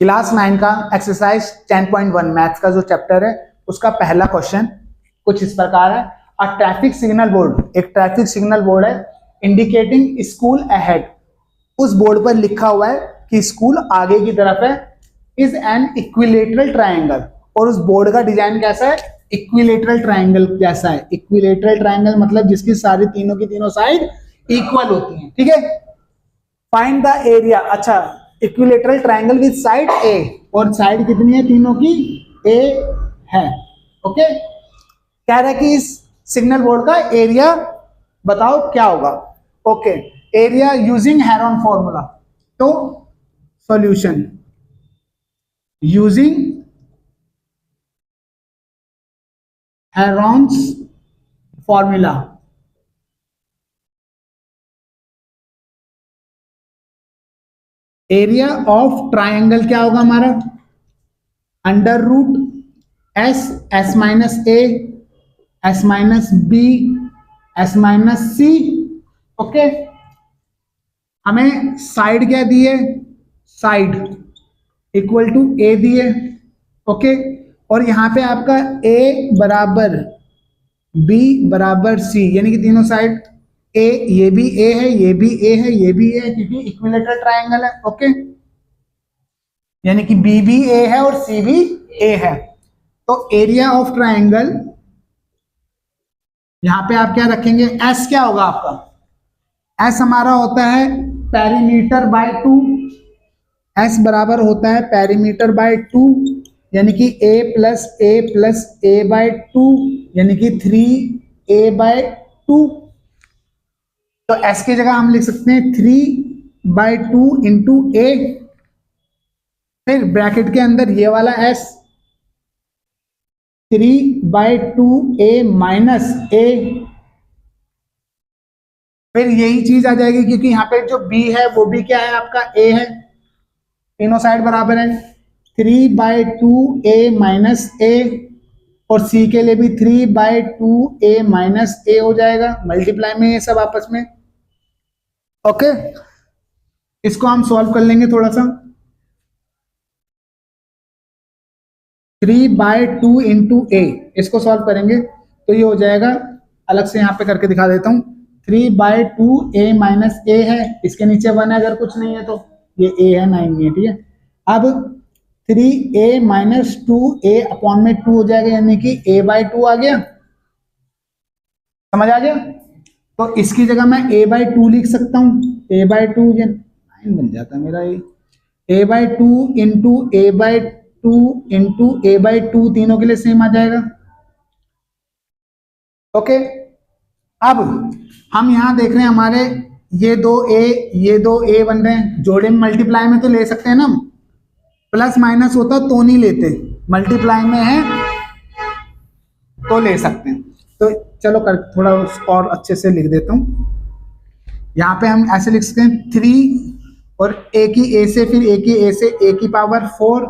Class 9 का exercise 10.1 maths का जो चैप्टर है उसका पहला क्वेश्चन कुछ इस प्रकार है। अ ट्रैफिक सिग्नल बोर्ड, एक ट्रैफिक सिग्नल बोर्ड है इंडिकेटिंग स्कूल अहेड। उस बोर्ड पर लिखा हुआ है कि स्कूल आगे की तरफ है। इज एन इक्विलेटरल ट्रायंगल, और उस बोर्ड का डिजाइन कैसा है? इक्विलेटरल ट्रायंगल जैसा है। इक्विलेटरल ट्रायंगल मतलब जिसकी सारी तीनों की तीनों साइड इक्वल होती हैं, ठीक है। फाइंड द एरिया, अच्छा इक्विलेटरल ट्रायंगल विद साइड ए, और साइड कितनी है तीनों की? ए है, ओके। कह रहा है कि इस सिग्नल बोर्ड का एरिया बताओ क्या होगा। Okay, area using Heron formula. तो solution using Heron's formula, area of triangle क्या होगा हमारा? Under root S, S minus A, S minus B, S minus C, okay. हमें साइड क्या दिए? साइड इक्वल टू ए दिए, ओके। और यहां पे आपका ए बराबर बी बराबर सी, यानी कि तीनों साइड ए, ये भी ए है, ये भी ए है, ये भी ए है, क्योंकि इक्विलेटरल ट्रायंगल है, ओके। यानी कि बी भी ए है और सी भी ए है। तो एरिया ऑफ ट्रायंगल यहां पे आप क्या रखेंगे? एस क्या होगा आपका? एस हमारा होता है पेरीमीटर बाय 2। एस बराबर होता है पेरीमीटर बाय 2, यानी कि ए प्लस ए बाय 2, यानी कि 3a बाय 2। तो एस की जगह हम लिख सकते हैं 3/2 इंटू ए, फिर ब्रैकेट के अंदर ये वाला एस 3/2a माइनस ए, फिर यही चीज आ जाएगी क्योंकि यहाँ पे जो b है वो भी क्या है आपका? a है। तीनों साइड बराबर है, 3/2a माइनस ए, और c के लिए भी 3/2a माइनस ए हो जाएगा। मल्टीप्लाई में ये सब आपस में, ओके। इसको हम सॉल्व कर लेंगे थोड़ा सा। 3/2 इंटू ए, इसको सॉल्व करेंगे तो ये हो जाएगा, अलग से यहाँ पे करके दिखा देता हूँ। 3/2a माइनस ए है, इसके नीचे 1 है, अगर कुछ नहीं है तो ये a है, 9 नहीं है, ठीक है। अब 3a माइनस 2a अपॉन में 2 हो जाएगा, यानी कि a/2 आ गया। समझ आ गया? तो इसकी जगह मैं a/2 लिख सकता हूँ। a/2 ये 9 बन जाता है मेरा, ये a/2 into a/2 into a/2 तीनों के लिए सेम आ जाएगा, ओके। अब हम यहां देख रहे हैं हमारे ये दो ए बन रहे हैं, जोड़े में मल्टीप्लाई में तो ले सकते हैं ना, प्लस माइनस होता तो नहीं लेते, मल्टीप्लाई में है तो ले सकते हैं। तो चलो कर थोड़ा और अच्छे से लिख देता हूं। यहां पे हम ऐसे लिख सकते हैं 3 और ए की ए से, फिर ए की ए से ए की पावर 4,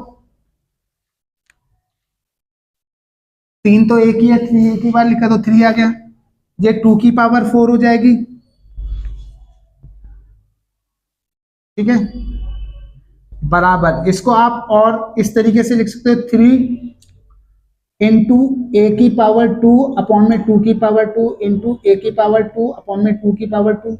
3 तो ए की है, 3 ए की बार लिखा तो 3 आ गया, ये 2 की पावर 4 हो जाएगी, ठीक है। बराबर इसको आप और इस तरीके से लिख सकते हो, 3 इंटू ए की पावर 2 अपॉन में 2 की पावर 2 इंटू ए की पावर 2 अपॉन में 2 की पावर 2।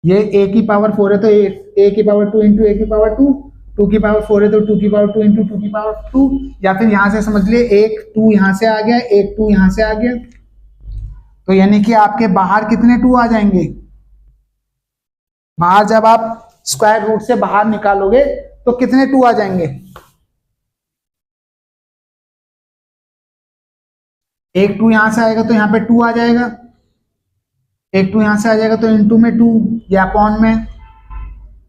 ये ए की पावर 4 है तो ए की पावर 2 इंटू ए की पावर 2, 2 की पावर 4 है तो 2 की पावर 2 इंटू 2 की पावर 2, या फिर यहां से समझ लिए एक 2 यहां से आ गया, एक 2 यहां से आ गया। तो यानी कि आपके बाहर कितने 2 आ जाएंगे? बाहर जब आप स्क्वायर रूट से बाहर निकालोगे तो कितने 2 आ जाएंगे? एक 2 यहां से आएगा तो यहां पे 2 आ जाएगा, एक 2 यहां से आ जाएगा तो इनटू में 2, या अपॉन में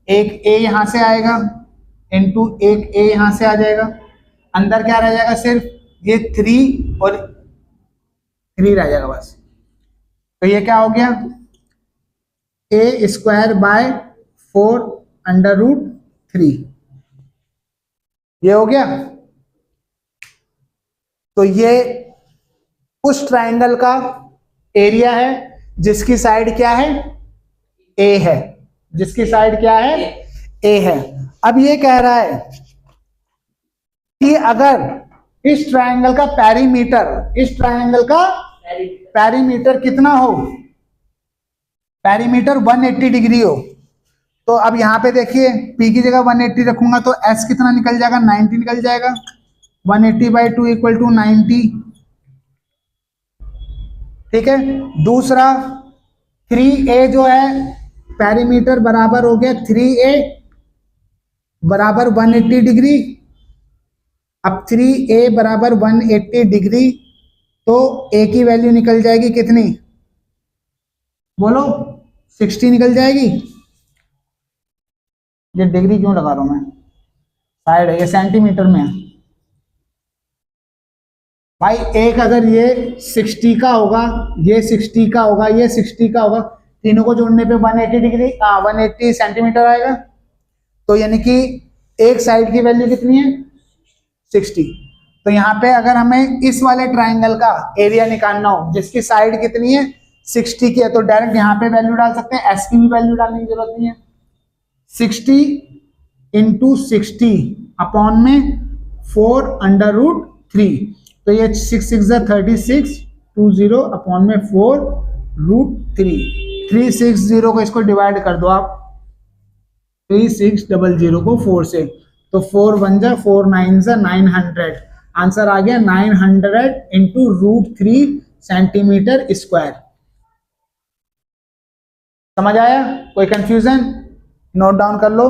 एक ए यहां से आएगा इनटू एक ए यहां से आ जाएगा। अंदर क्या रह जाएगा? सिर्फ ये 3 और 3 रह जाएगा बस। तो ये क्या हो गया? a²/4 अंडर रूट 3, ये हो गया। तो ये उस ट्रायंगल का एरिया है जिसकी साइड क्या है? ए है, जिसकी साइड क्या है? ए है। अब ये कह रहा है कि अगर इस ट्रायंगल का पेरीमीटर कितना हो, पेरीमीटर 180 डिग्री हो, तो अब यहां पे देखिए P की जगह 180 रखूंगा तो S कितना निकल जाएगा, 90 निकल जाएगा। 180/2 इक्वल टू 90। ठीक है। दूसरा 3A जो है पेरीमीटर बराबर हो गया 3A बराबर 180 डिग्री। अब 3A बराबर 180 डिग्री तो A की वैल्यू निकल जाएगी कितनी, बोलो 60 निकल जाएगी। ये डिग्री क्यों लगा रहा हूं मैं, साइड है, ये सेंटीमीटर में है भाई। एक अगर ये 60 का होगा, ये 60 का होगा, ये 60 का होगा, तीनों को जोड़ने पे 180 डिग्री 180 सेंटीमीटर आएगा। तो यानी कि एक साइड की वैल्यू कितनी है 60। तो यहाँ पे अगर हमें इस वाले ट्राइंगल का एरिया निकालना हो जिसकी साइड कितनी है 60 की है, तो डायरेक्ट यहाँ पे वैल्यू डाल सकते हैं, एस की भी वैल्यू डालने की जरूरत नहीं है। 60 इंटू 60 अपॉन में 4√3, तो ये 6 6 36 20 अपॉन में 4√3। 360 को इसको डिवाइड कर दो आप, 3600 को 4 से, तो 4 1 जा 4 9 जा 900। आंसर आ गया 900 इंटू √3 सेंटीमीटर स्क्वायर। समझ आया? कोई कंफ्यूजन? नोट डाउन कर लो।